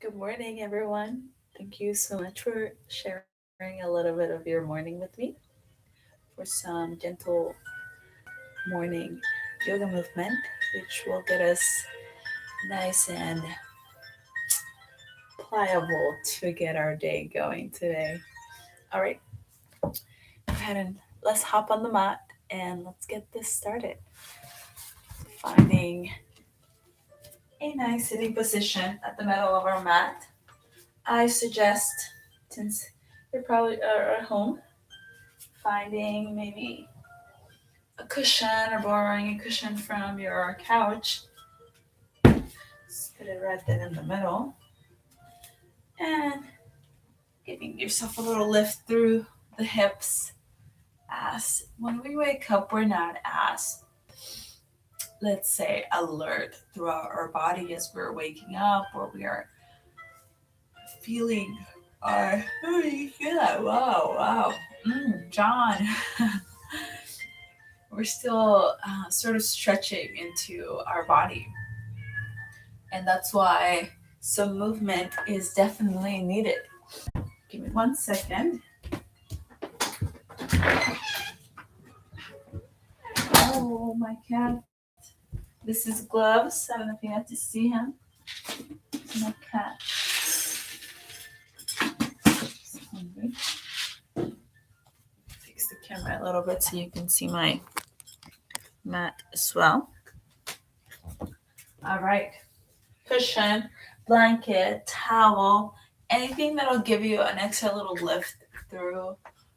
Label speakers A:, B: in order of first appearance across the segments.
A: Good morning, everyone. Thank you so much for sharing a little bit of your morning with me for some gentle morning yoga movement, which will get us nice and pliable to get our day going today. All right, go ahead and let's hop on the mat and let's get this started. Finding a nice sitting position at the middle of our mat. I suggest, since you probably are at home, finding maybe a cushion or borrowing a cushion from your couch. Just put it right there in the middle and giving yourself a little lift through the hips. As when we wake up, we're not as, let's say, alert throughout our body as we're waking up, or we are feeling our, oh, you feel that? Wow, wow. John. We're still sort of stretching into our body. And that's why some movement is definitely needed. Give me 1 second. Oh, my cat. This is Gloves. I don't know if you have to see him. My cat is hungry. Fix the camera a little bit so you can see my mat as well. All right. Cushion, blanket, towel, anything that'll give you an extra little lift through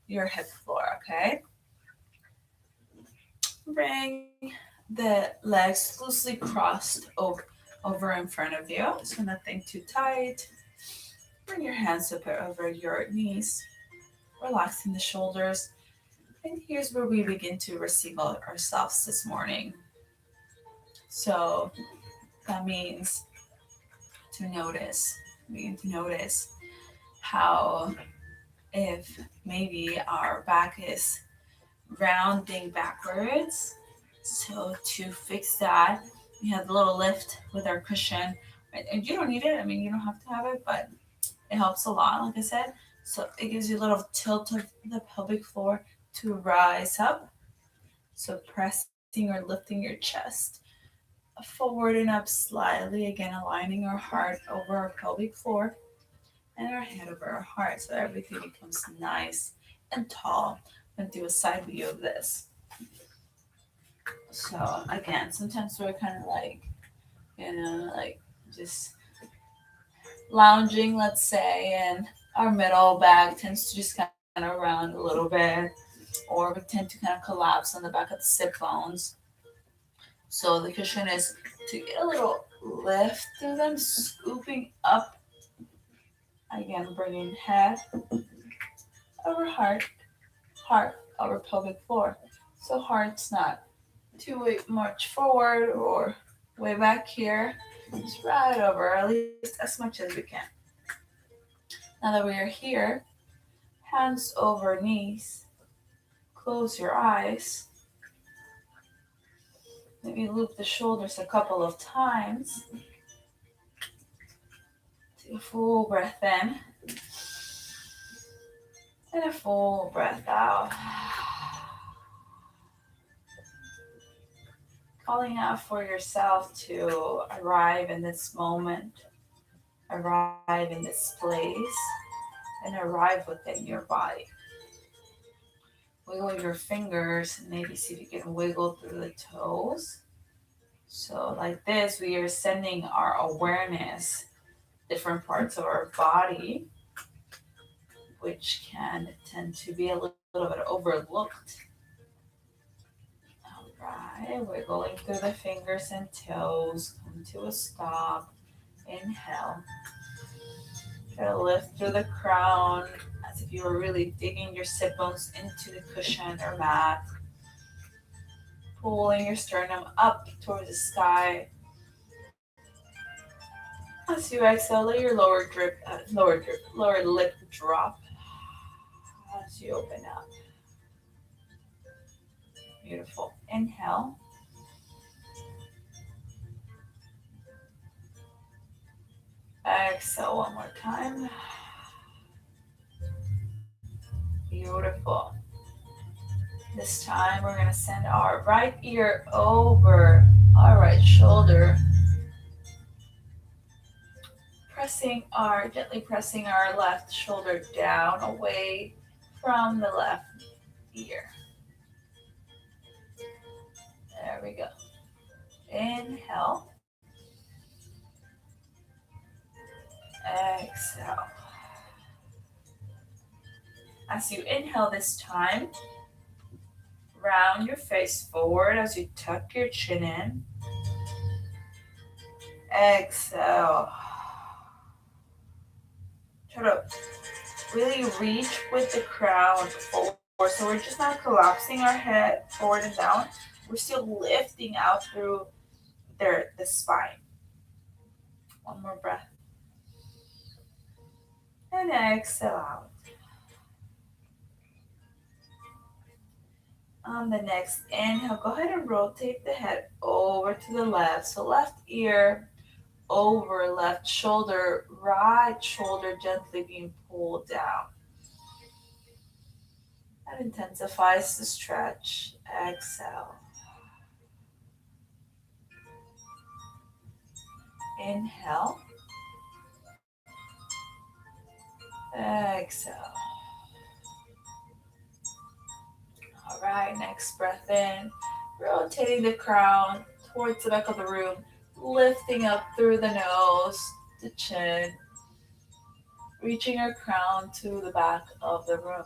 A: your hip floor, okay? Bring the legs loosely crossed over in front of you, so nothing too tight. Bring your hands up over your knees, relaxing the shoulders. And here's where we begin to receive ourselves this morning. So that means to notice, begin to notice how if maybe our back is rounding backwards. So to fix that, we have a little lift with our cushion. Right? And you don't need it. I mean, you don't have to have it, but it helps a lot, like I said. So it gives you a little tilt of the pelvic floor to rise up. So pressing or lifting your chest forward and up slightly. Again, aligning our heart over our pelvic floor and our head over our heart. So everything becomes nice and tall. I'm going to do a side view of this. So again, sometimes we're kind of like, like just lounging, let's say, and our middle back tends to just kind of round a little bit, or we tend to kind of collapse on the back of the sit bones. So the cushion is to get a little lift through them, scooping up. Again, bringing head over heart, heart over pelvic floor. So heart's not too much forward or way back here. Just right over, at least as much as we can. Now that we are here, hands over knees, close your eyes. Maybe loop the shoulders a couple of times. Take a full breath in and a full breath out. Calling out for yourself to arrive in this moment, arrive in this place, and arrive within your body. Wiggle your fingers and maybe see if you can wiggle through the toes. So, like this, we are sending our awareness different parts of our body, which can tend to be a little bit overlooked. All right, wiggling through the fingers and toes, come to a stop. Inhale. Try to lift through the crown as if you were really digging your sit bones into the cushion or mat. Pulling your sternum up towards the sky. As you exhale, let your lower lip drop as you open up. Beautiful. Inhale. Exhale one more time. Beautiful. This time we're going to send our right ear over our right shoulder, gently pressing our left shoulder down away from the left ear. There we go. Inhale. Exhale. As you inhale this time, round your face forward as you tuck your chin in. Exhale. Try to really reach with the crown forward. So we're just not collapsing our head forward and down. We're still lifting out through the spine. One more breath. And exhale out. On the next inhale, go ahead and rotate the head over to the left. So left ear over left shoulder, right shoulder gently being pulled down. That intensifies the stretch. Exhale. Inhale. Exhale. All right, next breath in. Rotating the crown towards the back of the room, lifting up through the nose, the chin, reaching our crown to the back of the room.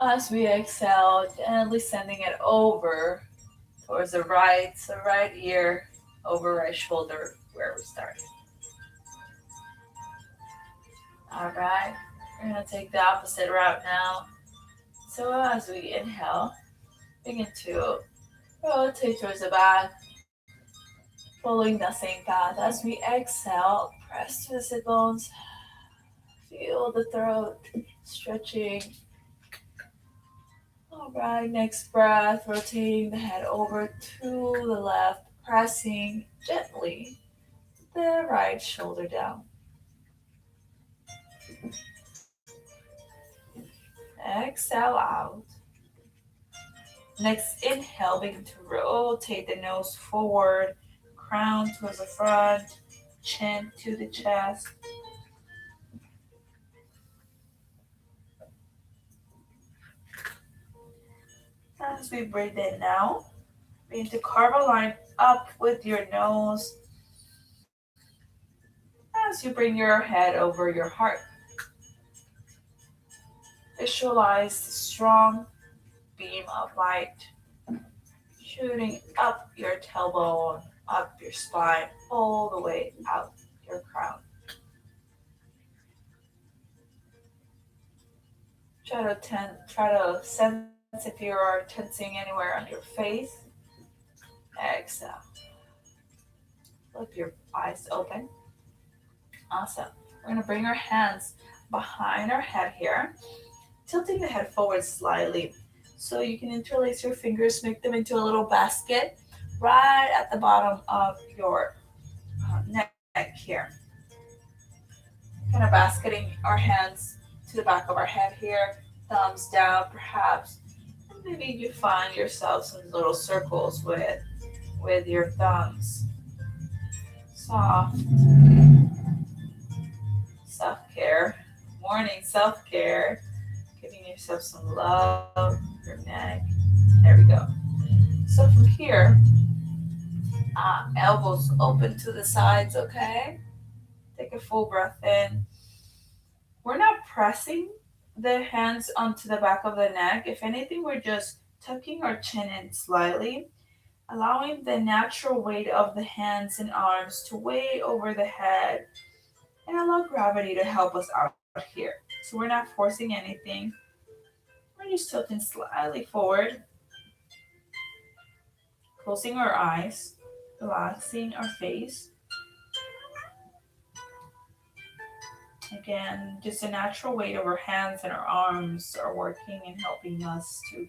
A: As we exhale, gently sending it over towards the right, so right ear over right shoulder where we started. All right, we're going to take the opposite route now. So as we inhale, begin to rotate towards the back, following the same path. As we exhale, press to the sit bones, feel the throat stretching. All right, next breath, rotating the head over to the left, pressing gently the right shoulder down. Exhale out. Next inhale, begin to rotate the nose forward, crown towards the front, chin to the chest. As we breathe in now, begin to carve a line up with your nose as you bring your head over your heart. Visualize the strong beam of light shooting up your tailbone, up your spine, all the way out your crown. Try to sense if you are tensing anywhere on your face. Exhale. Flip your eyes open. Awesome. We're going to bring our hands behind our head here, tilting the head forward slightly. So you can interlace your fingers, make them into a little basket right at the bottom of your neck here. Kind of basketing our hands to the back of our head here, thumbs down perhaps. And maybe you find yourself some little circles with your thumbs. Soft self-care, morning self-care, giving yourself some love, your neck. There we go. So from here, elbows open to the sides, okay? Take a full breath in. We're not pressing the hands onto the back of the neck. If anything, we're just tucking our chin in slightly, allowing the natural weight of the hands and arms to weigh over the head and allow gravity to help us out here. So we're not forcing anything. We're just tilting slightly forward, closing our eyes, relaxing our face. Again, just a natural weight of our hands and our arms are working and helping us to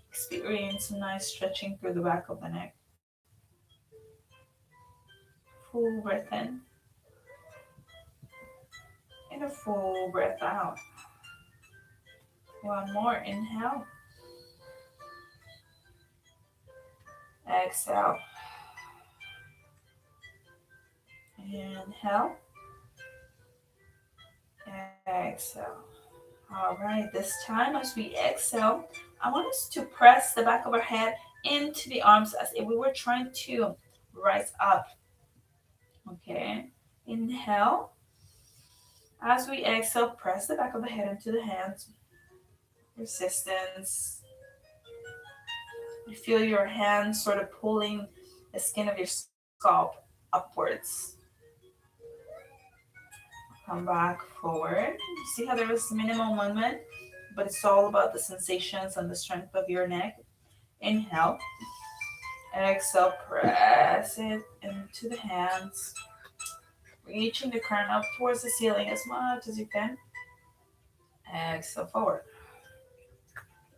A: experience some nice stretching through the back of the neck. full breath in and a full breath out. One more. Inhale. Exhale. Inhale. Exhale. All right, this time as we exhale, I want us to press the back of our head into the arms as if we were trying to rise up. Okay, inhale. As we exhale, press the back of the head into the hands. Resistance. You feel your hands sort of pulling the skin of your scalp upwards. Come back forward. See how there is minimal movement, but it's all about the sensations and the strength of your neck. Inhale. Exhale, press it into the hands. Reaching the crown up towards the ceiling as much as you can. Exhale, forward.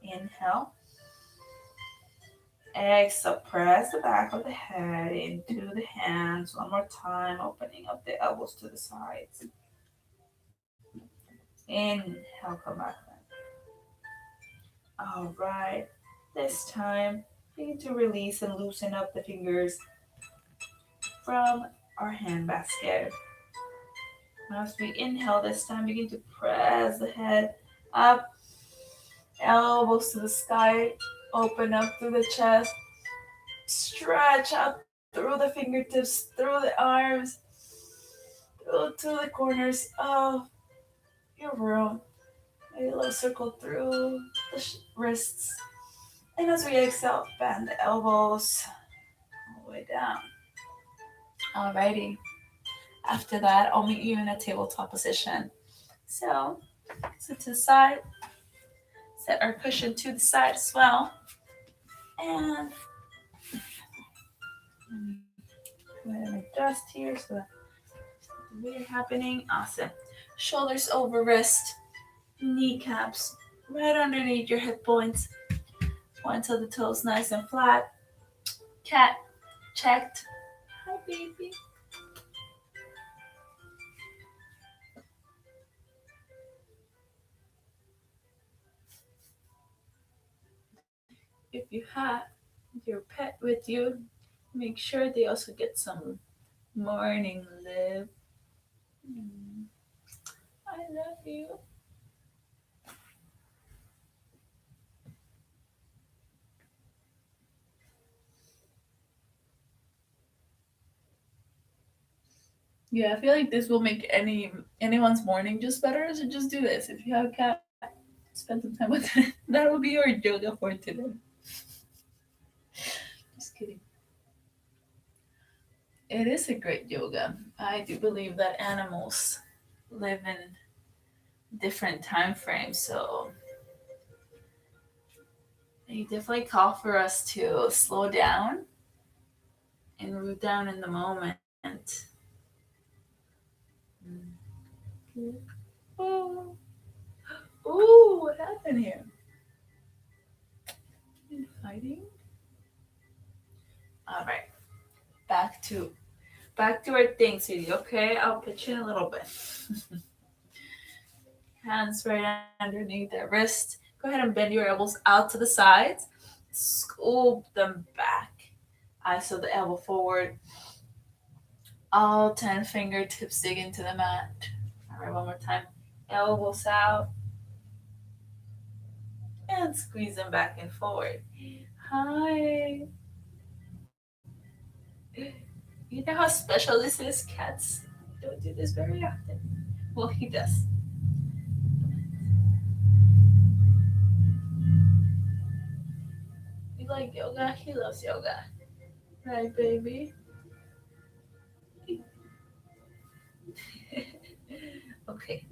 A: Inhale. Exhale, press the back of the head into the hands. One more time, opening up the elbows to the sides. Inhale, come back then. All right. This time, begin to release and loosen up the fingers from our hand basket. As we inhale this time, begin to press the head up, elbows to the sky, open up through the chest, stretch out through the fingertips, through the arms, through to the corners of your room. Maybe a little circle through the wrists. And as we exhale, bend the elbows all the way down. Alrighty. After that, I'll meet you in a tabletop position. So, sit to the side. Set our cushion to the side as well. And go ahead and adjust here so that we're happening. Awesome. Shoulders over wrist, kneecaps right underneath your hip points. Points of the toes nice and flat. Cat checked. Hi, baby. If you have your pet with you, make sure they also get some morning love. I love you. Yeah, I feel like this will make anyone's morning just better. So just do this. If you have a cat, spend some time with it. That will be your yoga for today. Just kidding. It is a great yoga. I do believe that animals live in different time frames, so they definitely call for us to slow down and root down in the moment. Oh, ooh, what happened here? You fighting? All right, back to our thing, sweetie. Okay, I'll pitch in a little bit. Hands right underneath the wrist. Go ahead and bend your elbows out to the sides. Scoop them back. So the elbow forward. All 10 fingertips dig into the mat. All right, one more time. Elbows out. And squeeze them back and forward. Hi. You know how special this is? Cats don't do this very often. Well, he does. You like yoga? He loves yoga. Right, baby? Okay.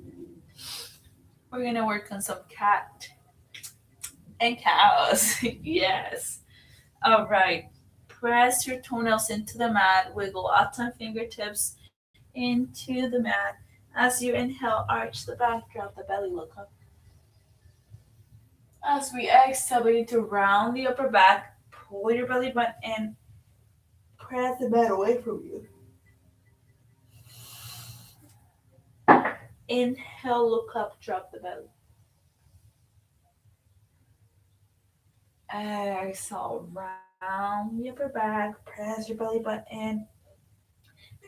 A: We're going to work on some cat and cows. Yes. All right. Press your toenails into the mat. Wiggle out 10 fingertips into the mat. As you inhale, arch the back, drop the belly, look up. As we exhale, begin to round the upper back. Pull your belly button in. Press the mat away from you. Inhale, look up, drop the belly. Exhale, round the upper back, press your belly button in,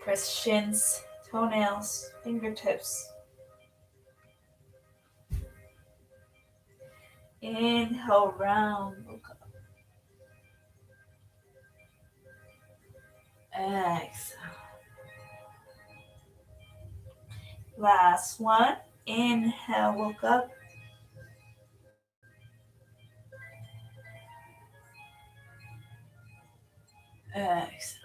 A: press shins, toenails, fingertips. Inhale, round, look up. Exhale. Last one. Inhale, look up. Exhale.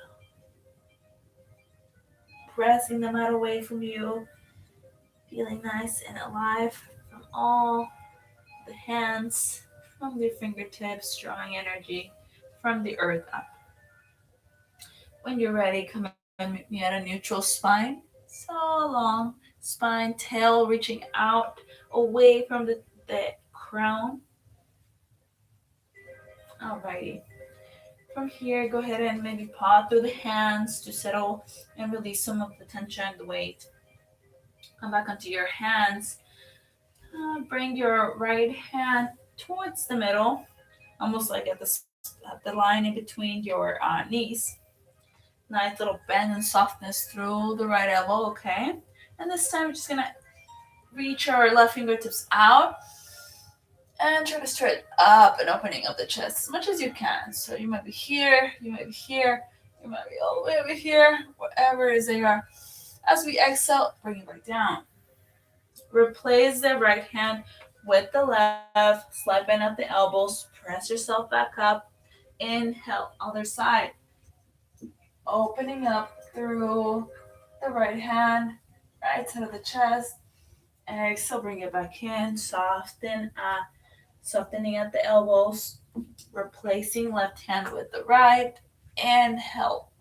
A: Pressing the mat away from you, feeling nice and alive from all the hands, from the fingertips, drawing energy from the earth up. When you're ready, come and meet me at a neutral spine. So long. Spine, tail reaching out away from the crown. Alrighty. From here, go ahead and maybe paw through the hands to settle and release some of the tension, the weight. Come back onto your hands. Bring your right hand towards the middle, almost like at the line in between your knees. Nice little bend and softness through the right elbow, okay? And this time we're just gonna reach our left fingertips out and try to stretch up and opening up the chest as much as you can. So you might be here, you might be here, you might be all the way over here, wherever it is they are. As we exhale, bring it back down. Replace the right hand with the left, slide bend at the elbows, press yourself back up. Inhale, other side. Opening up through the right hand, right side of the chest. Exhale, bring it back in, softening at the elbows, replacing left hand with the right. Inhale,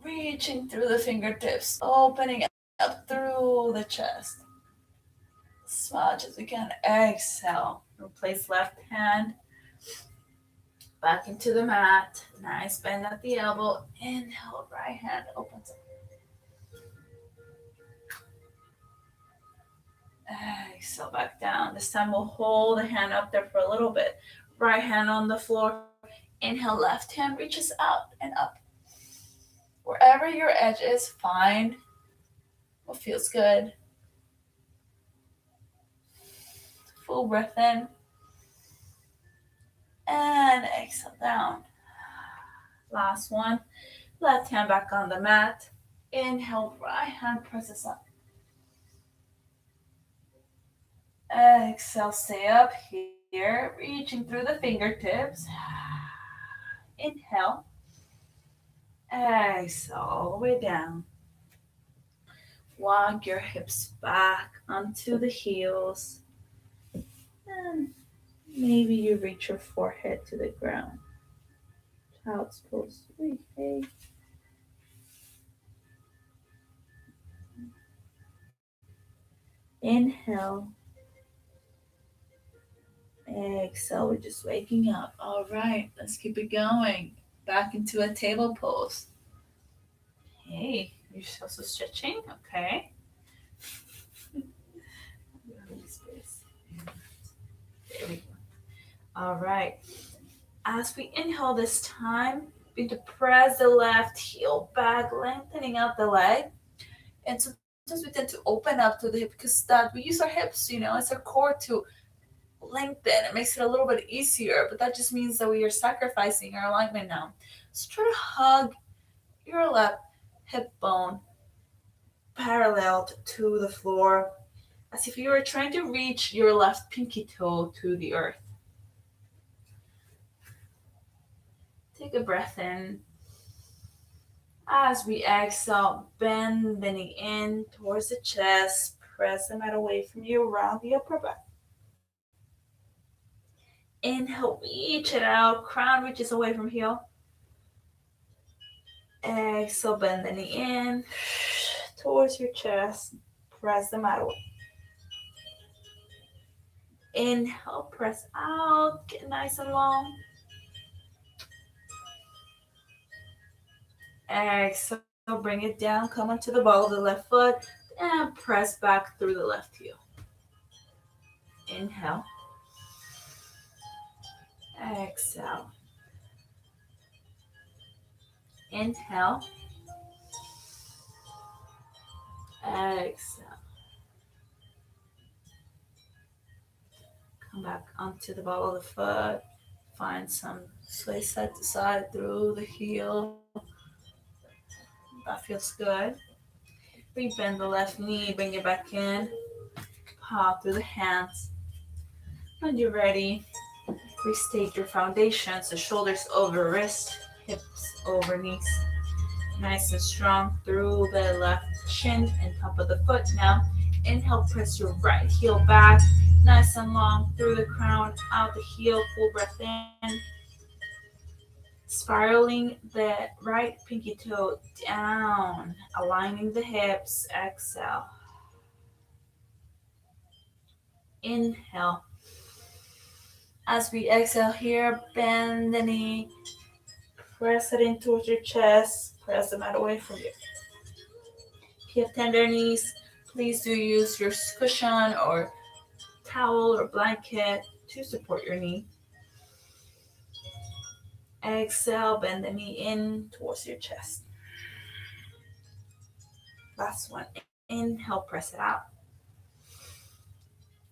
A: reaching through the fingertips, opening up through the chest. As much as we can. Exhale, replace left hand back into the mat. Nice bend at the elbow. Inhale, right hand opens up. Exhale, back down. This time we'll hold the hand up there for a little bit. Right hand on the floor. Inhale, left hand reaches out and up. Wherever your edge is, find what feels good. Full breath in. And exhale down. Last one. Left hand back on the mat. Inhale, right hand presses up. Exhale, stay up here, reaching through the fingertips. Inhale. Exhale, all the way down. Walk your hips back onto the heels. And maybe you reach your forehead to the ground. Child's pose. Hey. Inhale. Exhale, we're just waking up. All right, let's keep it going. Back into a table pose. Hey, you're also stretching, okay? There we go. All right. As we inhale this time, we press the left heel back, lengthening out the leg. And sometimes we tend to open up to the hip because that we use our hips, it's our core to lengthen. It makes it a little bit easier, but that just means that we are sacrificing our alignment now. So try to hug your left hip bone parallel to the floor as if you were trying to reach your left pinky toe to the earth. Take a breath in. As we exhale, bending in towards the chest, press the mat away from you, round the upper back. Inhale, reach it out, crown reaches away from heel. Exhale, bending in towards your chest, press the mat away. Inhale, press out, get nice and long. Exhale, bring it down, come onto the ball of the left foot, and press back through the left heel. Inhale. Exhale. Inhale. Exhale. Come back onto the ball of the foot. Find some sway side to side through the heel. That feels good. Rebend the left knee, bring it back in. Pop through the hands. When you're ready, restate your foundation. So shoulders over wrist, hips over knees. Nice and strong through the left shin and top of the foot. Now, inhale, press your right heel back. Nice and long through the crown, out the heel, full breath in. Spiraling the right pinky toe down, aligning the hips. Exhale. Inhale. As we exhale here, bend the knee, press it in towards your chest, press the mat away from you. If you have tender knees, please do use your cushion or towel or blanket to support your knee. Exhale, bend the knee in towards your chest. Last one. Inhale, press it out.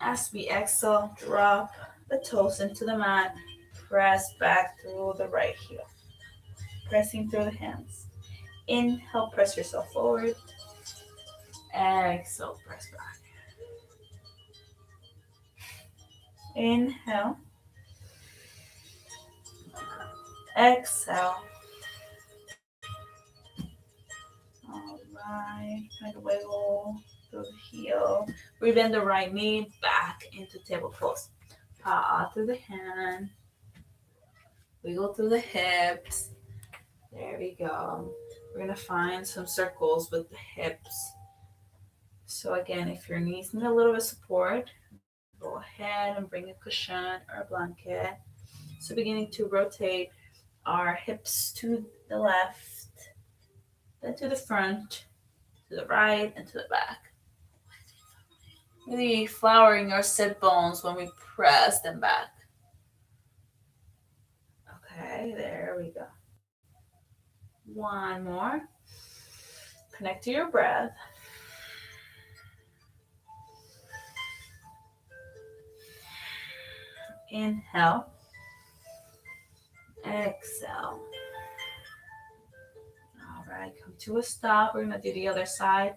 A: As we exhale, drop the toes into the mat. Press back through the right heel. Pressing through the hands. Inhale, press yourself forward. Exhale, press back. Inhale. Exhale. All right. Try to wiggle through the heel. Rebend the right knee back into table pose. Paw through the hand. Wiggle through the hips. There we go. We're going to find some circles with the hips. So again, if your knees need a little bit of support, go ahead and bring a cushion or a blanket. So beginning to rotate our hips to the left, then to the front, to the right, and to the back. Really flouring our sit bones when we press them back. Okay, there we go. One more. Connect to your breath. Inhale. Exhale. All right, come to a stop. We're going to do the other side.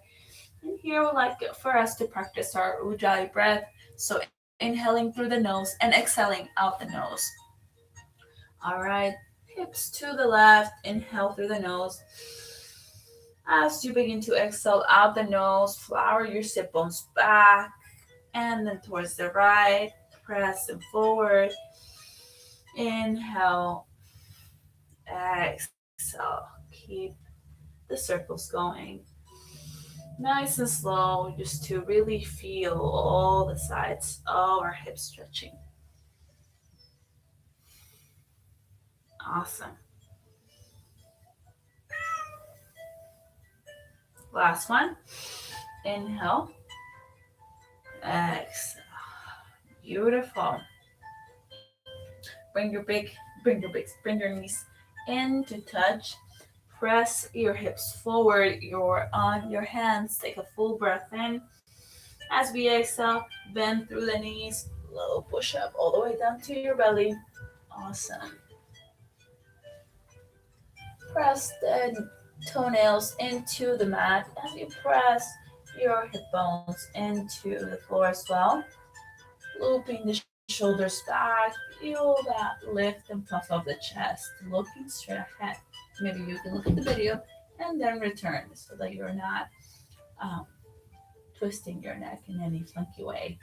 A: And here we'd like for us to practice our Ujjayi breath. So inhaling through the nose and exhaling out the nose. All right, hips to the left. Inhale through the nose. As you begin to exhale out the nose, flower your sit bones back and then towards the right. Press them forward. Inhale. Exhale. Keep the circles going. Nice and slow, just to really feel all the sides of our hips stretching. Awesome. Last one. Inhale. Exhale. Beautiful. Bring your knees in to touch. Press your hips forward. You're on your hands. Take a full breath in. As we exhale, bend through the knees. Low push up all the way down to your belly. Awesome. Press the toenails into the mat as you press your hip bones into the floor as well. Looping the shoulders back. Feel that lift and puff of the chest. Looking straight ahead. Maybe you can look at the video and then return so that you're not twisting your neck in any funky way.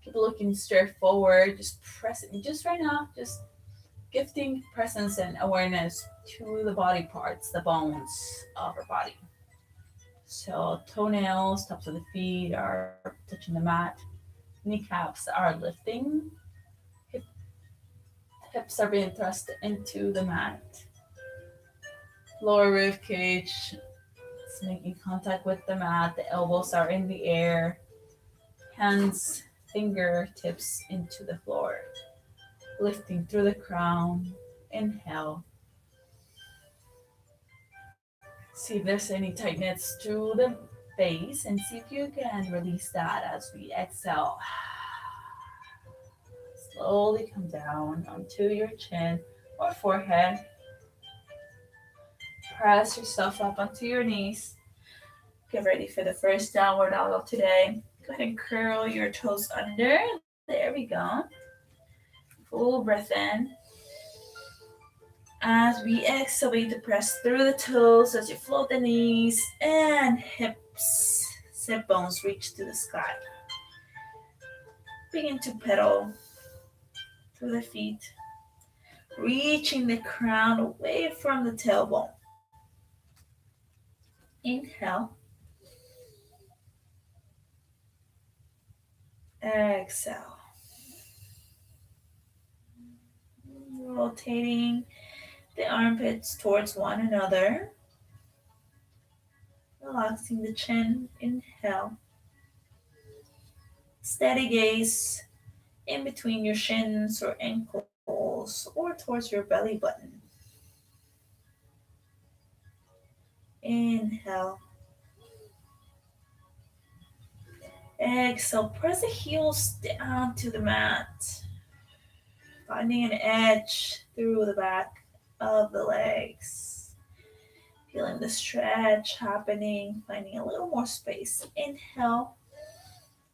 A: Keep looking straight forward. Just press it. Just right now, just gifting presence and awareness to the body parts, the bones of our body. So toenails, tops of the feet are touching the mat. Kneecaps are lifting. Hips are being thrust into the mat. Lower rib cage It's making contact with the mat. The elbows are in the air. Hands, fingertips into the floor. Lifting through the crown. Inhale. See if there's any tightness to the face and see if you can release that as we exhale. Slowly come down onto your chin or forehead. Press yourself up onto your knees. Get ready for the first downward dog of today. Go ahead and curl your toes under. There we go. Full breath in. As we exhale, we need to press through the toes as you float the knees and hips. Sit bones reach to the sky. Begin to pedal through the feet, reaching the crown away from the tailbone. Inhale. Exhale. Rotating the armpits towards one another. Relaxing the chin. Inhale. Steady gaze in between your shins or ankles or towards your belly button. Inhale. Exhale. Press the heels down to the mat. Finding an edge through the back of the legs. Feeling the stretch happening. Finding a little more space. Inhale.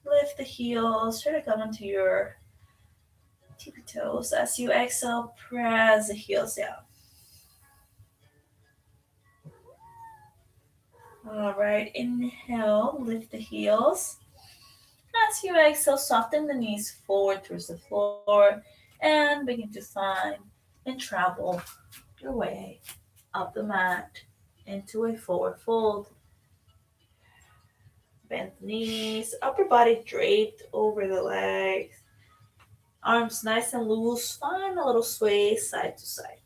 A: Lift the heels. Try to come onto your tippy toes. As you exhale, press the heels down. Alright, inhale, lift the heels. As you exhale, soften the knees forward towards the floor and begin to find and travel your way up the mat into a forward fold. Bend the knees, upper body draped over the legs. Arms nice and loose. Find a little sway side to side.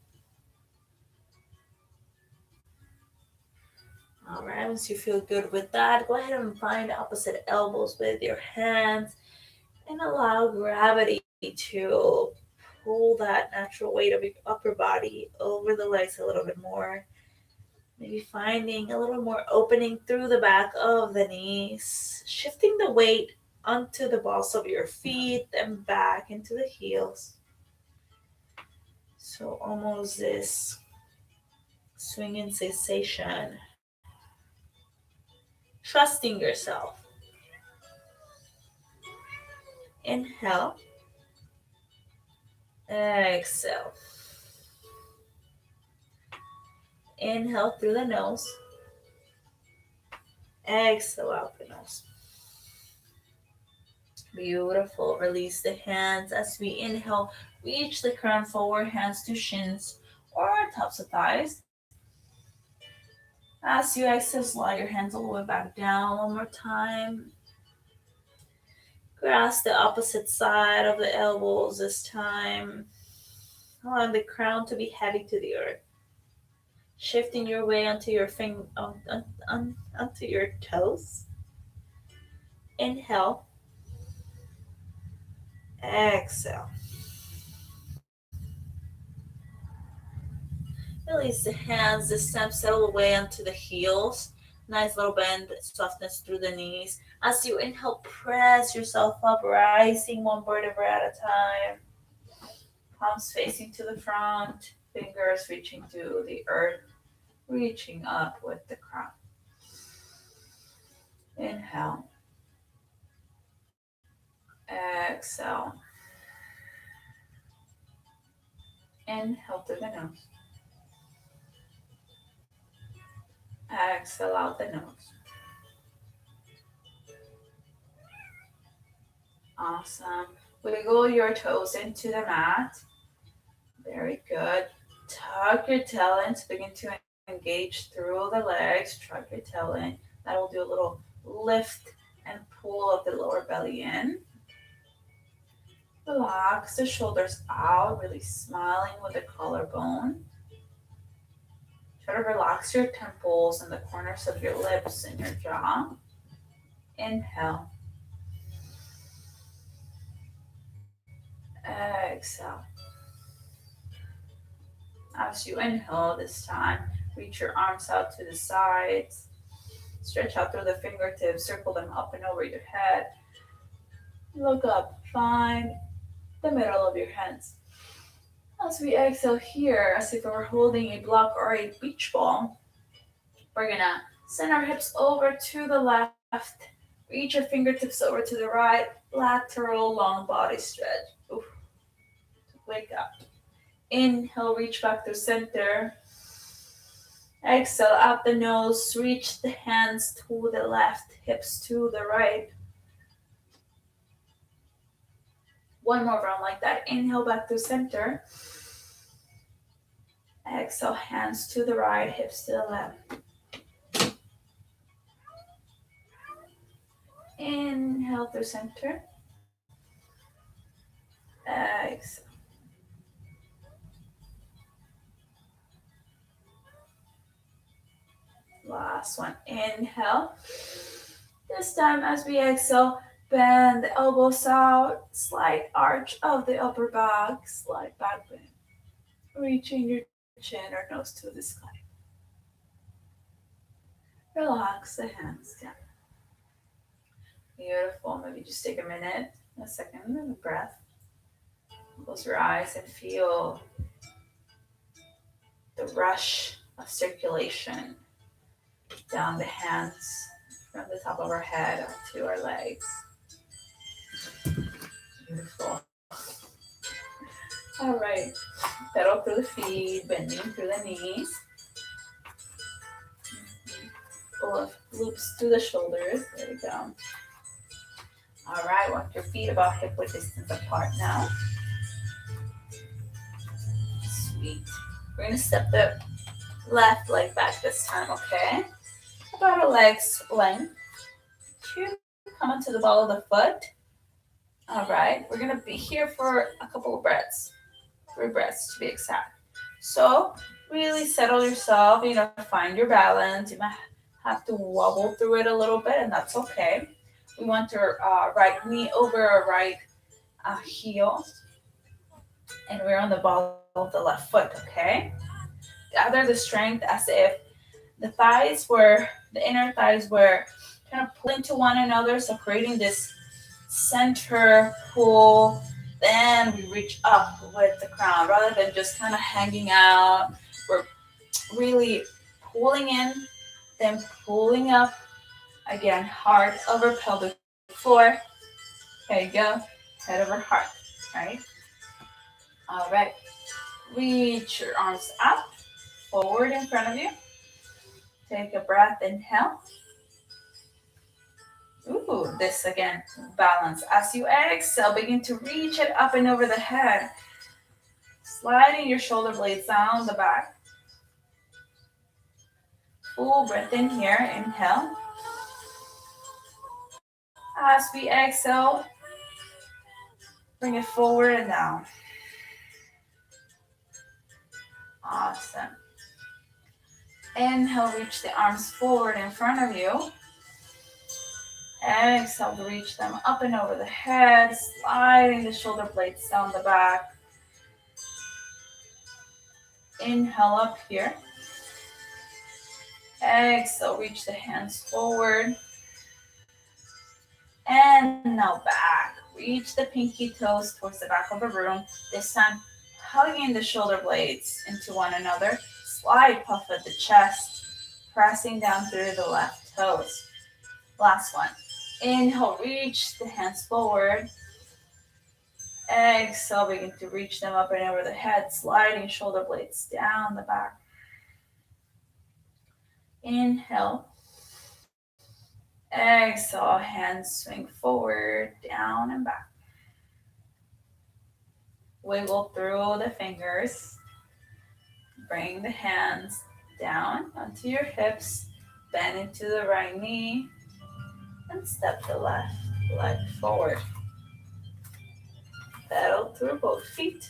A: All right, once you feel good with that, go ahead and find opposite elbows with your hands and allow gravity to pull that natural weight of your upper body over the legs a little bit more. Maybe finding a little more opening through the back of the knees, shifting the weight onto the balls of your feet and back into the heels. So almost this swinging sensation. Trusting yourself. Inhale. Exhale. Inhale through the nose. Exhale out the nose. Beautiful. Release the hands as we inhale. Reach the crown forward, hands to shins or tops of thighs. As you exhale, slide your hands all the way back down one more time. Grasp the opposite side of the elbows this time. Allowing the crown to be heavy to the earth. Shifting your way onto your onto your toes. Inhale. Exhale. Release the hands. This time settle away onto the heels. Nice little bend, softness through the knees. As you inhale, press yourself up, rising one vertebra at a time. Palms facing to the front, fingers reaching to the earth, reaching up with the crown. Inhale. Exhale. Inhale through the nose. Exhale out the nose. Awesome. Wiggle your toes into the mat. Very good. Tuck your tail in to begin to engage through the legs. Tuck your tail in. That will do a little lift and pull of the lower belly in. Relax the shoulders out, really smiling with the collarbone. Try to relax your temples and the corners of your lips and your jaw. Inhale. Exhale. As you inhale this time, reach your arms out to the sides. Stretch out through the fingertips, circle them up and over your head. Look up, find the middle of your hands. As we exhale here, as if we were holding a block or a beach ball, we're gonna send our hips over to the left, reach your fingertips over to the right, lateral long body stretch. Oof. Wake up. Inhale, reach back to center. Exhale out the nose, reach the hands to the left, hips to the right. One more round like that. Inhale back to center. Exhale, hands to the right, hips to the left. Inhale to center. Exhale. Last one. Inhale. This time as we exhale, bend the elbows out, slight arch of the upper back, slight back bend. Reaching your chin or nose to the sky. Relax the hands down. Beautiful. Maybe just take a minute, a second, and a breath. Close your eyes and feel the rush of circulation down the hands from the top of our head to our legs. Beautiful. All right. Pedal through the feet, bending through the knees. Pull loops through the shoulders. There we go. All right. Walk your feet about hip width distance apart now. Sweet. We're going to step the left leg back this time, okay? About a leg's length. Come onto the ball of the foot. All right. We're going to be here for a couple of breaths. 3 breaths to be exact. So really settle yourself, find your balance. You might have to wobble through it a little bit, and that's okay. We want your right knee over our right heel, and we're on the ball of the left foot, okay? Gather the strength as if the inner thighs were kind of pulling to one another, so creating this center pull. Then we reach up with the crown rather than just kind of hanging out. We're really pulling in, then pulling up. Again, heart over pelvic floor. There you go. Head over heart, right? All right. Reach your arms up, forward in front of you. Take a breath, inhale. Ooh, this again, balance. As you exhale, begin to reach it up and over the head. Sliding your shoulder blades down the back. Full breath in here, inhale. As we exhale, bring it forward and down. Awesome. Inhale, reach the arms forward in front of you. Exhale to reach them up and over the head, sliding the shoulder blades down the back. Inhale up here. Exhale, reach the hands forward. And now back. Reach the pinky toes towards the back of the room. This time, hugging the shoulder blades into one another. Slide puff at the chest, pressing down through the left toes. Last one. Inhale, reach the hands forward. Exhale, begin to reach them up and over the head, sliding shoulder blades down the back. Inhale. Exhale, hands swing forward, down and back. Wiggle through the fingers. Bring the hands down onto your hips. Bend into the right knee. And step the left leg forward. Pedal through both feet.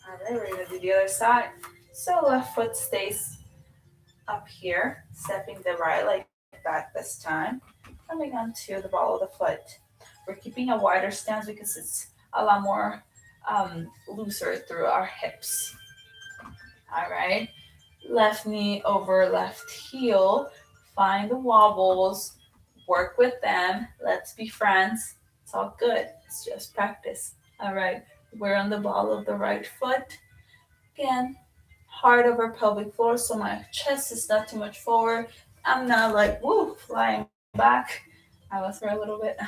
A: All right, we're going to do the other side. So left foot stays up here, stepping the right leg back this time, coming onto the ball of the foot. We're keeping a wider stance because it's a lot more looser through our hips. All right. Left knee over left heel. Find the wobbles. Work with them. Let's be friends. It's all good. It's just practice. All right. We're on the ball of the right foot. Again, hard over pelvic floor, so my chest is not too much forward. I'm not like woo flying back. I was for a little bit.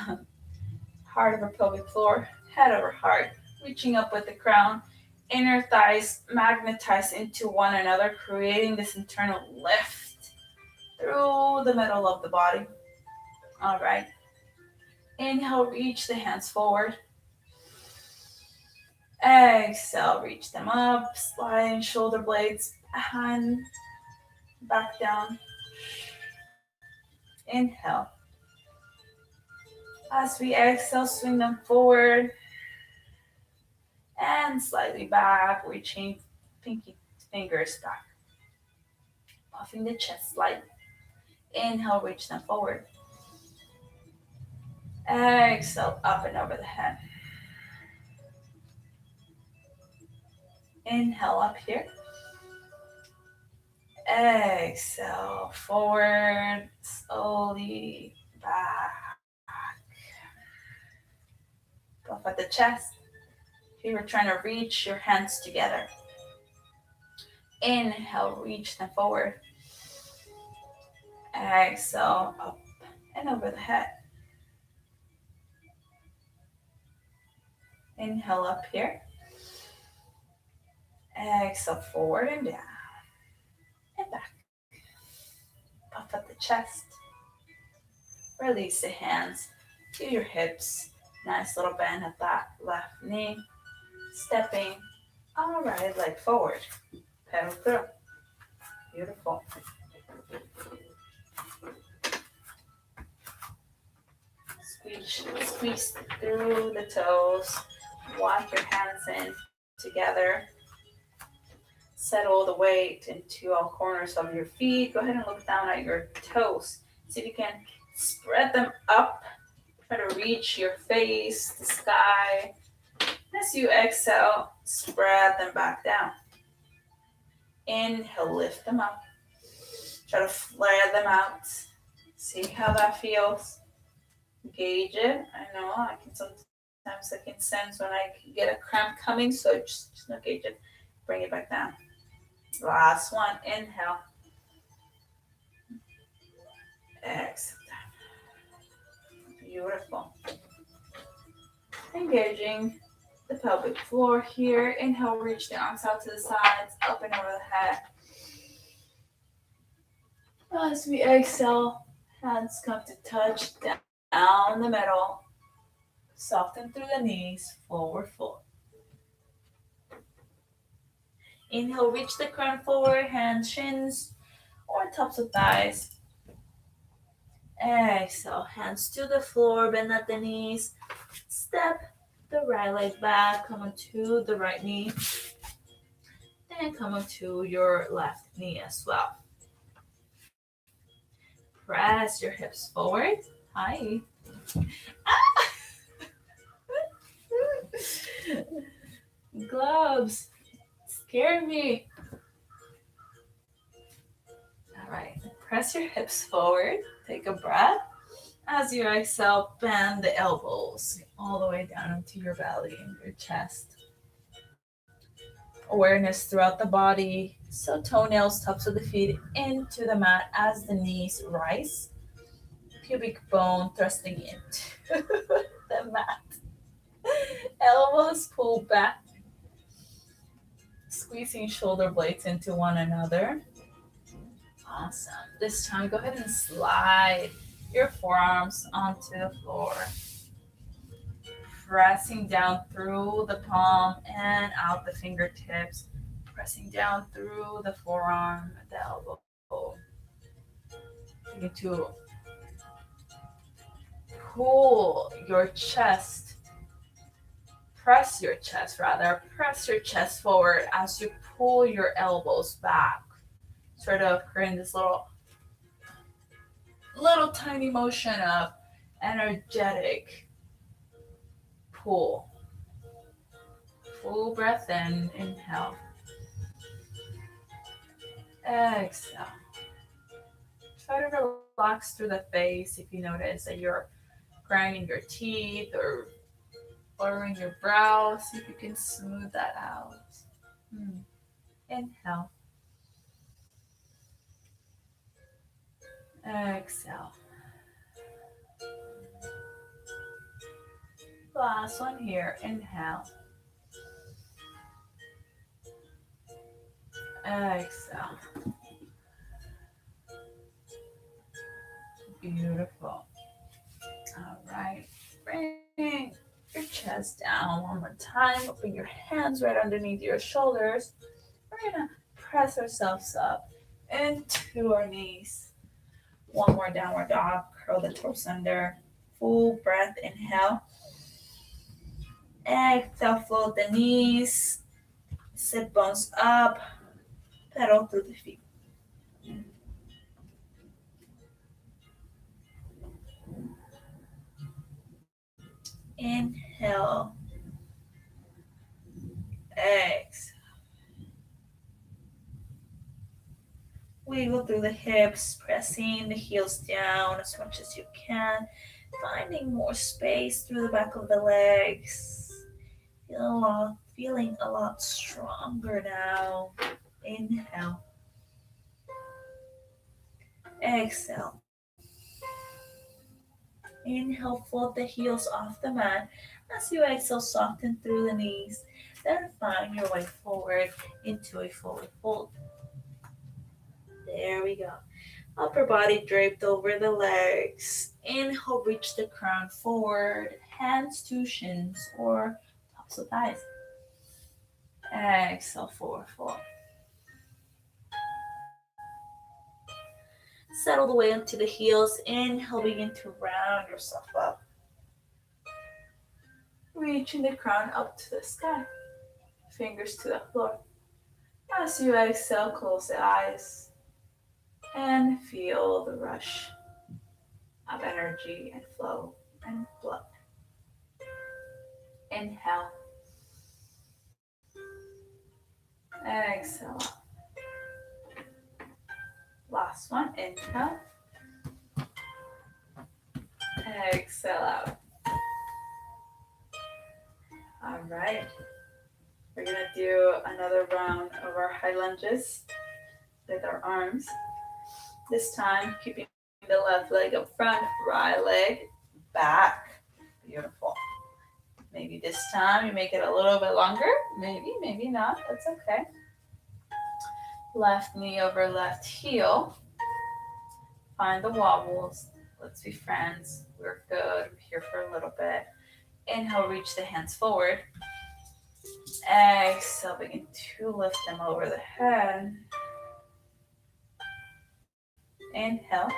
A: Heart over pelvic floor, head over heart, reaching up with the crown. Inner thighs magnetize into one another, creating this internal lift through the middle of the body. All right. Inhale, reach the hands forward. Exhale, reach them up, sliding shoulder blades, hand back down. Inhale. As we exhale, swing them forward and slightly back, reaching pinky fingers back. Puffing the chest slightly. Inhale, reach them forward. Exhale, up and over the head. Inhale up here. Exhale, forward, slowly back. Puff at the chest. If you were trying to reach your hands together. Inhale, reach them forward. Exhale, up and over the head. Inhale up here. Exhale, forward and down. And back. Puff at the chest. Release the hands to your hips. Nice little bend at that left knee. Stepping all right leg forward. Pedal through. Beautiful. Squeeze through the toes. Walk your hands in together. Settle the weight into all corners of your feet. Go ahead and look down at your toes. See if you can spread them up. Try to reach your face, the sky. As you exhale, spread them back down. Inhale, lift them up. Try to flare them out. See how that feels. Gauge it. I know sometimes I can sense when I get a cramp coming, so just not gauge it. Bring it back down. Last one. Inhale. Exhale. Beautiful. Engaging the pelvic floor here. Inhale, reach the arms out to the sides, up and over the head. As we exhale, hands come to touch down the middle. Soften through the knees, forward fold. Inhale, reach the crown forward, hands, shins, or tops of thighs. Exhale, hands to the floor, bend at the knees. Step the right leg back, come onto the right knee. Then come onto your left knee as well. Press your hips forward. Hi. Gloves. Scare me. All right. Press your hips forward. Take a breath. As you exhale, bend the elbows all the way down into your belly and your chest. Awareness throughout the body. So toenails, tops of the feet into the mat as the knees rise. Pubic bone thrusting into the mat. Elbows pull back. Squeezing shoulder blades into one another. Awesome. This time, go ahead and slide your forearms onto the floor. Pressing down through the palm and out the fingertips. Pressing down through the forearm, the elbow. You need to pull your chest press your chest rather. Press your chest forward as you pull your elbows back. Sort of creating this little tiny motion of energetic pull. Full breath in, inhale. Exhale. Try to relax through the face if you notice that you're grinding your teeth or lowering your brows. See if you can smooth that out. Inhale. Exhale. Last one here. Inhale. Exhale. Beautiful. All right. Bring your chest down one more time. Bring your hands right underneath your shoulders. We're going to press ourselves up into our knees. One more downward dog. Curl the torso under. Full breath. Inhale. Exhale. Float the knees. Sit bones up. Pedal through the feet. Inhale. Exhale. Wiggle through the hips, pressing the heels down as much as you can. Finding more space through the back of the legs. Feeling a lot stronger now. Inhale. Exhale. Inhale, fold the heels off the mat. As you exhale, soften through the knees. Then find your way forward into a forward fold. There we go. Upper body draped over the legs. Inhale, reach the crown forward. Hands to shins or tops of thighs. Exhale, forward fold. Settle the way into the heels. Inhale, begin to round yourself up. Reaching the crown up to the sky. Fingers to the floor. As you exhale, close the eyes. And feel the rush of energy and flow and blood. Inhale. Exhale. Last one. Inhale. Exhale out. All right. We're going to do another round of our high lunges with our arms. This time, keeping the left leg up front, right leg back. Beautiful. Maybe this time you make it a little bit longer. Maybe not. That's okay. Left knee over left heel. Find the wobbles. Let's be friends. We're good. We're here for a little bit. Inhale, reach the hands forward. Exhale, begin to lift them over the head. Inhale.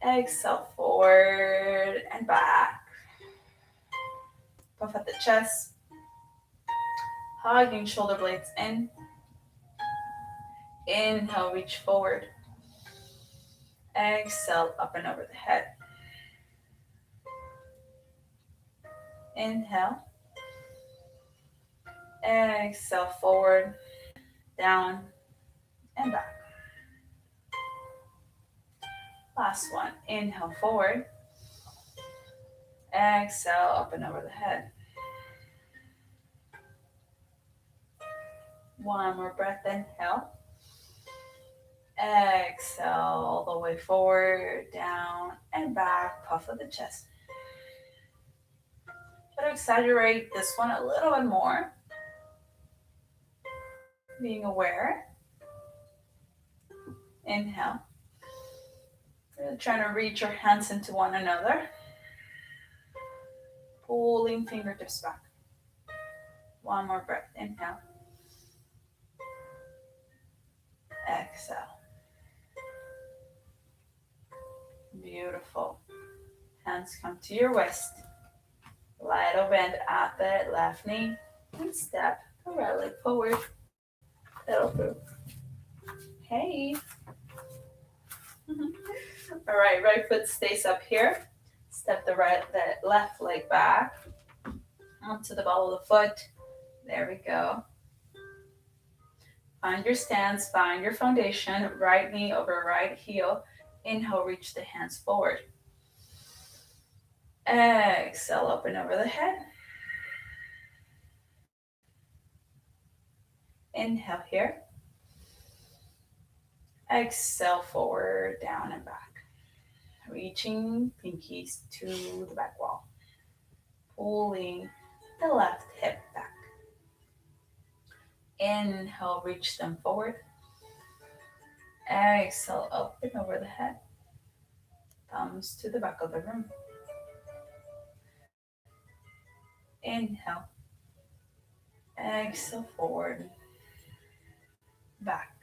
A: Exhale, forward and back. Puff at the chest. Hugging shoulder blades in. Inhale, reach forward. Exhale, up and over the head. Inhale. Exhale, forward, down, and back. Last one. Inhale, forward. Exhale, up and over the head. One more breath. Inhale. Exhale, all the way forward, down, and back. Puff of the chest. Try to exaggerate this one a little bit more. Being aware. Inhale. Really trying to reach your hands into one another. Pulling fingertips back. One more breath. Inhale. Exhale. Beautiful. Hands come to your waist. Little bend at the left knee and step the right leg forward, pedal through. Hey. All right, right foot stays up here. Step the left leg back onto the ball of the foot. There we go. Find your stance, find your foundation. Right knee over right heel. Inhale, reach the hands forward. Exhale, open over the head. Inhale here. Exhale, forward, down and back. Reaching pinkies to the back wall. Pulling the left hip back. Inhale, reach them forward. Exhale, open over the head. Thumbs to the back of the room. Inhale. Exhale, forward. Back.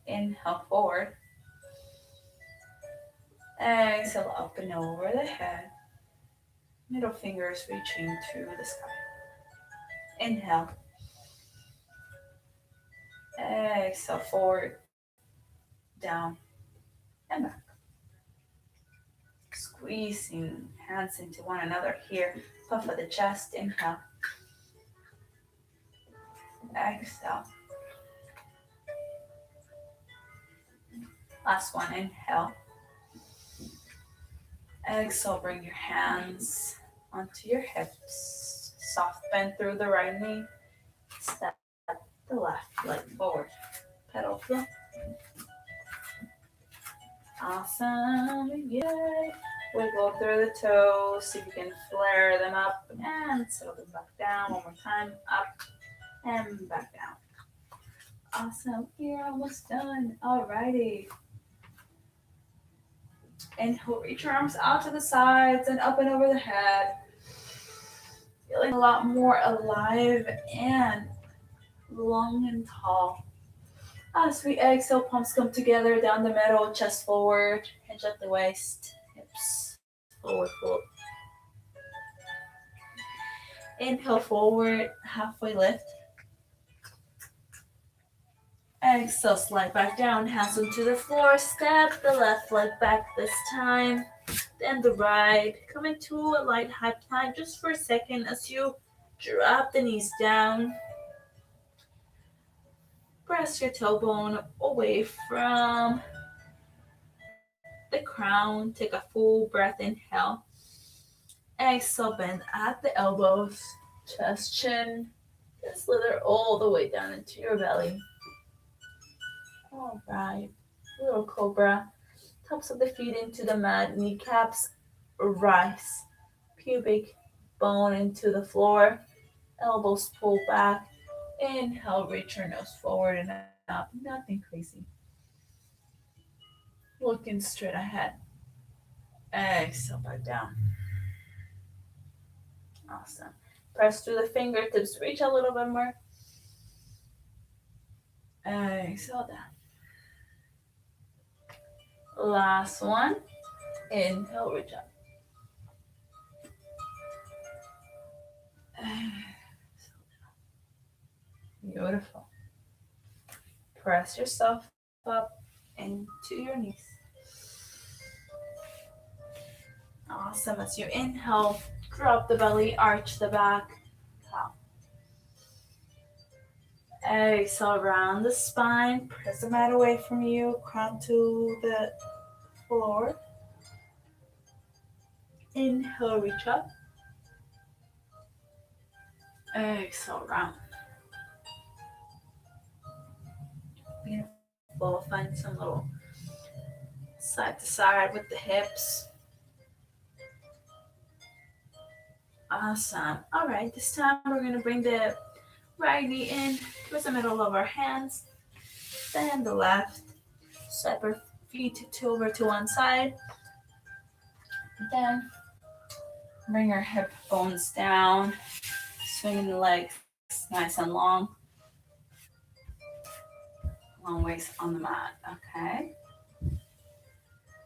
A: Inhale, forward. Exhale, up and over the head. Middle fingers reaching to the sky. Inhale. Exhale, forward, down, and back. Squeezing hands into one another here. Puff of the chest. Inhale. Exhale. Last one. Inhale. Exhale, bring your hands onto your hips. Soft bend through the right knee. Step the left leg forward. Pedal through. Awesome. Yay. Wiggle through the toes. See if you can flare them up and settle them back down. One more time. Up and back down. Awesome. You're almost done. Alrighty. Inhale, reach your arms out to the sides and up and over the head. Feeling a lot more alive and long and tall. As we exhale, palms come together down the middle, chest forward, hinge at the waist, hips forward, fold. Inhale, forward, halfway lift. Exhale, slide back down, hands onto the floor. Step the left leg back this time. Then the right. Coming to a light high plank just for a second as you drop the knees down. Press your tailbone away from the crown. Take a full breath. Inhale. Exhale, bend at the elbows. Chest, chin. And slither all the way down into your belly. All right, little cobra. Tops of the feet into the mat, kneecaps rise. Pubic bone into the floor, elbows pull back. Inhale, reach your nose forward and up. Nothing crazy. Looking straight ahead. Exhale, back down. Awesome. Press through the fingertips, reach a little bit more. Exhale down. Last one. Inhale, reach up. Beautiful. Press yourself up into your knees. Awesome. As you inhale, drop the belly, arch the back. Down. Exhale, round the spine. Press the mat away from you. Crown to the floor. Inhale, reach up. Exhale, round. Beautiful. Find some little side to side with the hips. Awesome. All right, this time we're going to bring the right knee in towards the middle of our hands. Then the left. Step our feet over to one side. Then bring our hip bones down. Swinging the legs nice and long. Long ways on the mat, okay?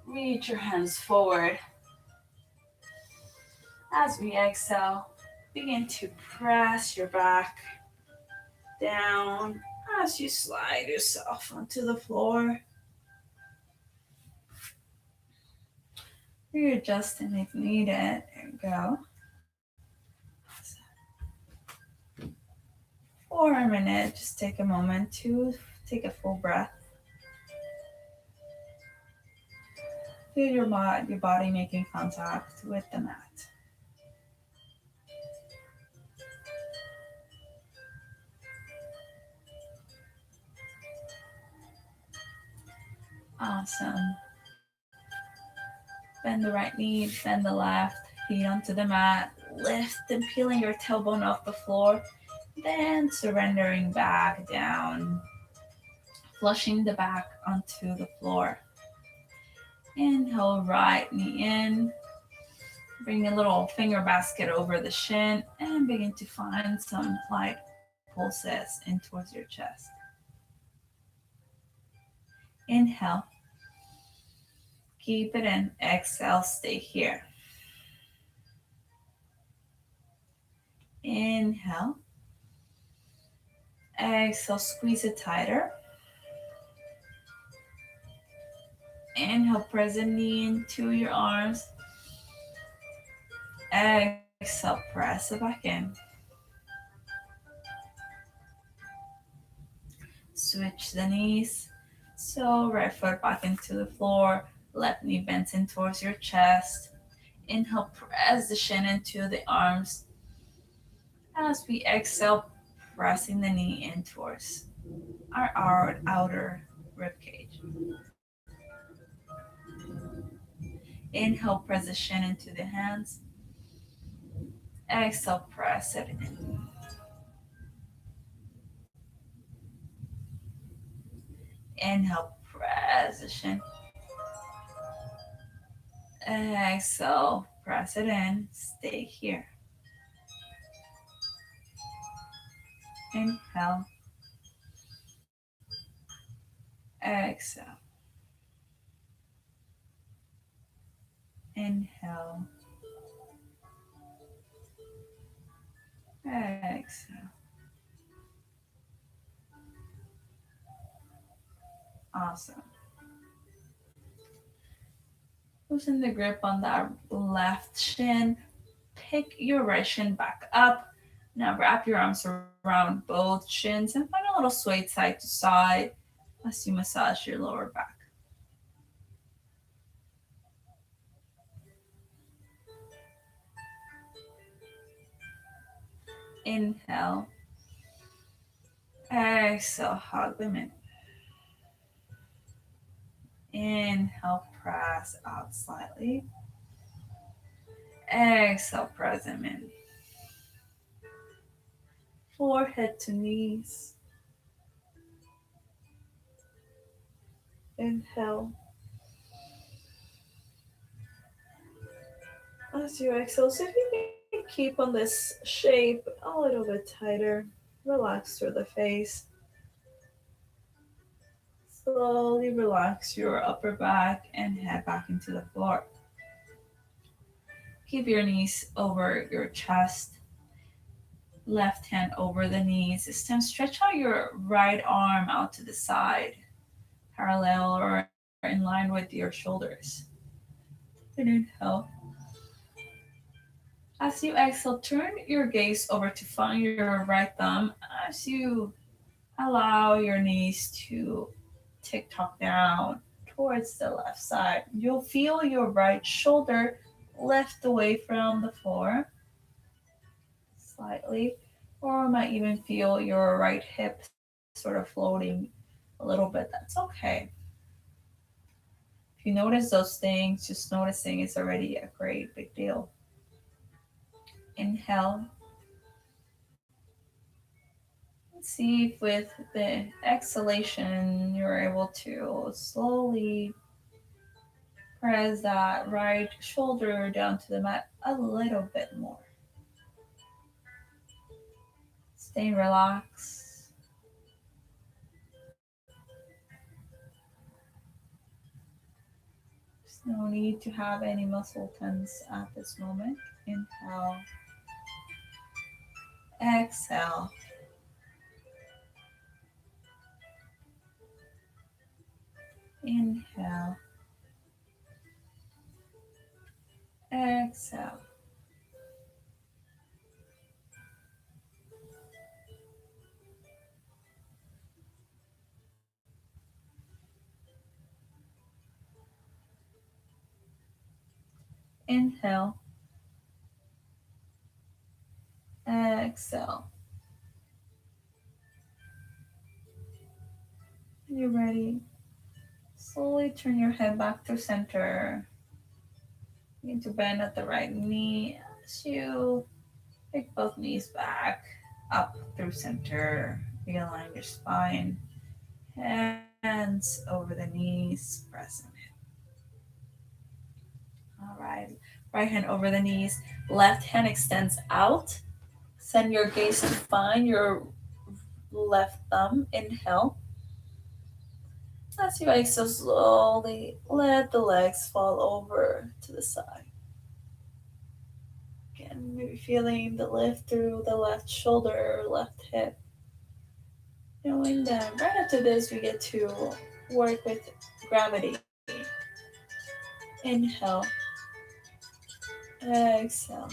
A: Reach your hands forward. As we exhale, begin to press your back down as you slide yourself onto the floor. Readjusting if needed. There we go. For a minute, just take a moment to take a full breath. Feel your body making contact with the mat. Awesome. Bend the right knee, bend the left, feet onto the mat. Lift and peeling your tailbone off the floor. Then surrendering back down. Flushing the back onto the floor. Inhale, right knee in. Bring a little finger basket over the shin and begin to find some light pulses in towards your chest. Inhale. Keep it in. Exhale, stay here. Inhale. Exhale, squeeze it tighter. Inhale, press the knee into your arms. Exhale, press it back in. Switch the knees. So right foot back into the floor. Left knee bent in towards your chest. Inhale, press the shin into the arms. As we exhale, pressing the knee in towards our outer rib cage. Inhale, press the shin into the hands. Exhale, press it in. Inhale, press the shin. Exhale, press it in. Stay here. Inhale. Exhale. Inhale. Exhale. Awesome. Loosen the grip on that left shin. Pick your right shin back up. Now wrap your arms around both shins and find a little sway side to side as you massage your lower back. Inhale. Exhale, hug them in. Inhale, press out slightly. Exhale, press them in. Forehead to knees. Inhale. As you exhale, so if you can keep on this shape a little bit tighter, relax through the face. Slowly relax your upper back and head back into the floor. Keep your knees over your chest. Left hand over the knees. This time stretch out your right arm out to the side, parallel or in line with your shoulders. And inhale. As you exhale, turn your gaze over to find your right thumb as you allow your knees to tick-tock down towards the left side. You'll feel your right shoulder lift away from the floor slightly, or might even feel your right hip sort of floating a little bit. That's okay. If you notice those things, just noticing is already a great big deal. Inhale. See if with the exhalation you're able to slowly press that right shoulder down to the mat a little bit more. Stay relaxed. Just No need to have any muscle tense at this moment. Inhale, exhale. Inhale, exhale. Inhale, exhale. You're ready. Slowly turn your head back to center. Begin to bend at the right knee as you pick both knees back up through center. Realign your spine. Hands over the knees, press them in. All right. Right hand over the knees. Left hand extends out. Send your gaze to find your left thumb. Inhale. As you exhale, slowly let the legs fall over to the side. Again, maybe feeling the lift through the left shoulder, left hip. Knowing that right after this, we get to work with gravity. Inhale, exhale.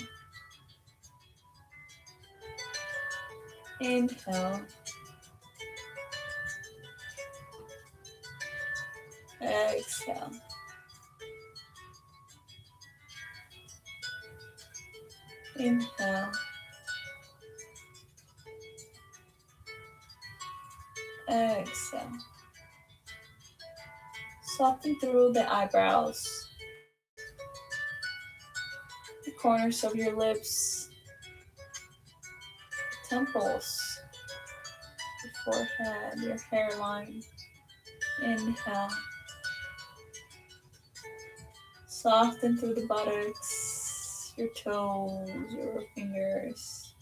A: Inhale, exhale. Inhale, exhale. Soften through the eyebrows, the corners of your lips, temples, your forehead, your hairline. Inhale. Soften through the buttocks, your toes, your fingers,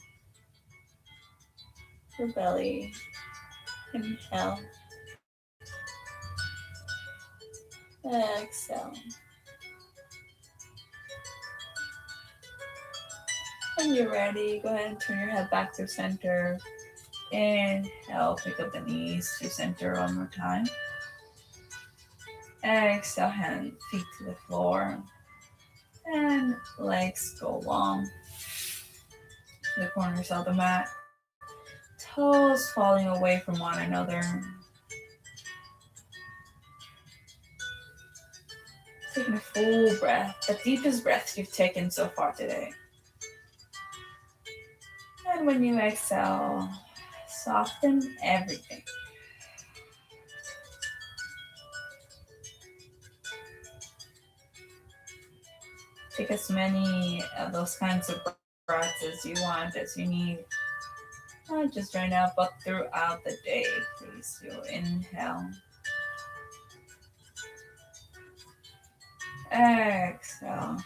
A: your belly. Inhale. Exhale. When you're ready, go ahead and turn your head back to center. Inhale, pick up the knees to center one more time. Exhale, hand, feet to the floor. And legs go long. The corners of the mat. Toes falling away from one another. Taking a full breath, the deepest breath you've taken so far today. And when you exhale, soften everything. Take as many of those kinds of breaths as you want, as you need. Not just right now, but throughout the day. Please do inhale. Exhale.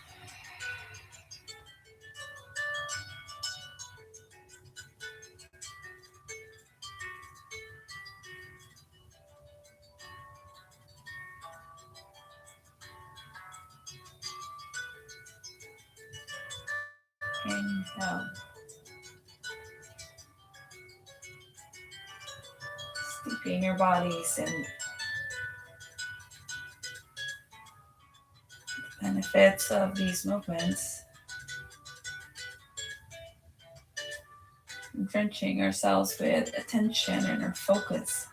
A: Inhale. Steeping your bodies in benefits of these movements. Drenching ourselves with attention and our focus.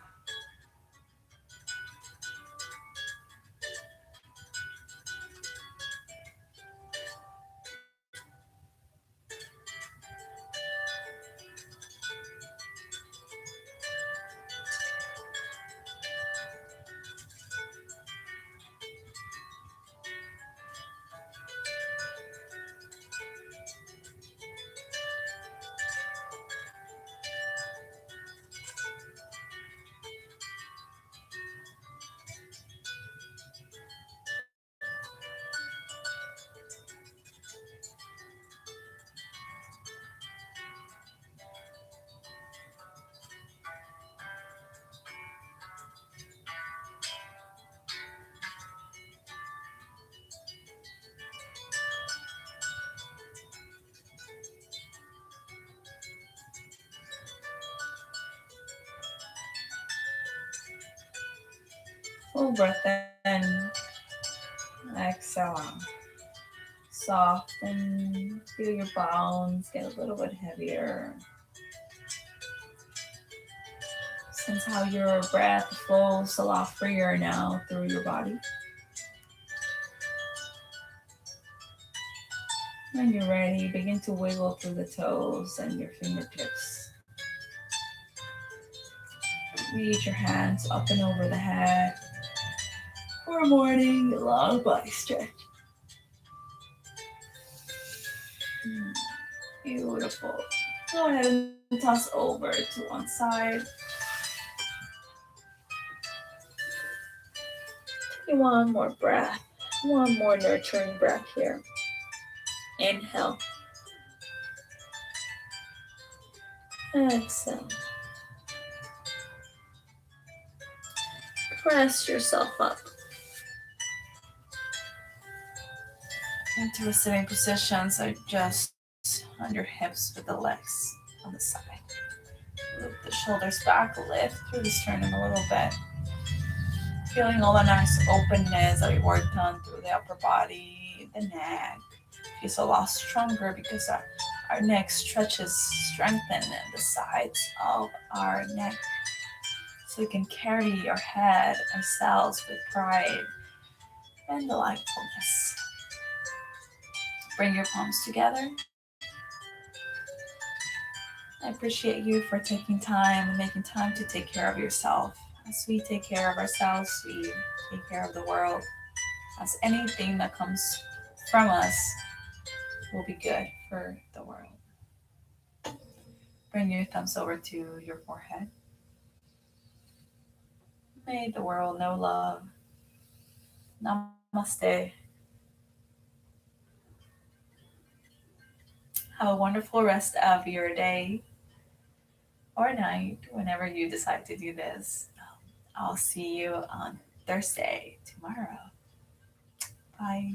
A: Full breath in. Exhale out. Soften. Feel your bones get a little bit heavier. Sense how your breath flows a lot freer now through your body. When you're ready, begin to wiggle through the toes and your fingertips. Reach your hands up and over the head for a morning long body stretch. Beautiful. Go ahead and toss over to one side. Take one more breath. One more nurturing breath here. Inhale. Exhale. Press yourself up into a sitting position, so just on your hips with the legs on the side. Loop the shoulders back, lift through the sternum a little bit. Feeling all the nice openness that we worked on through the upper body, the neck. Feels a lot stronger because our neck stretches, strengthen the sides of our neck. So we can carry our head, ourselves with pride and delightfulness. Bring your palms together. I appreciate you for taking time and making time to take care of yourself. As we take care of ourselves, we take care of the world. As anything that comes from us will be good for the world. Bring your thumbs over to your forehead. May the world know love. Namaste. Have a wonderful rest of your day or night whenever you decide to do this. I'll see you on Thursday, tomorrow. Bye.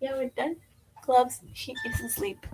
A: Yeah, we're done. Gloves, she is asleep.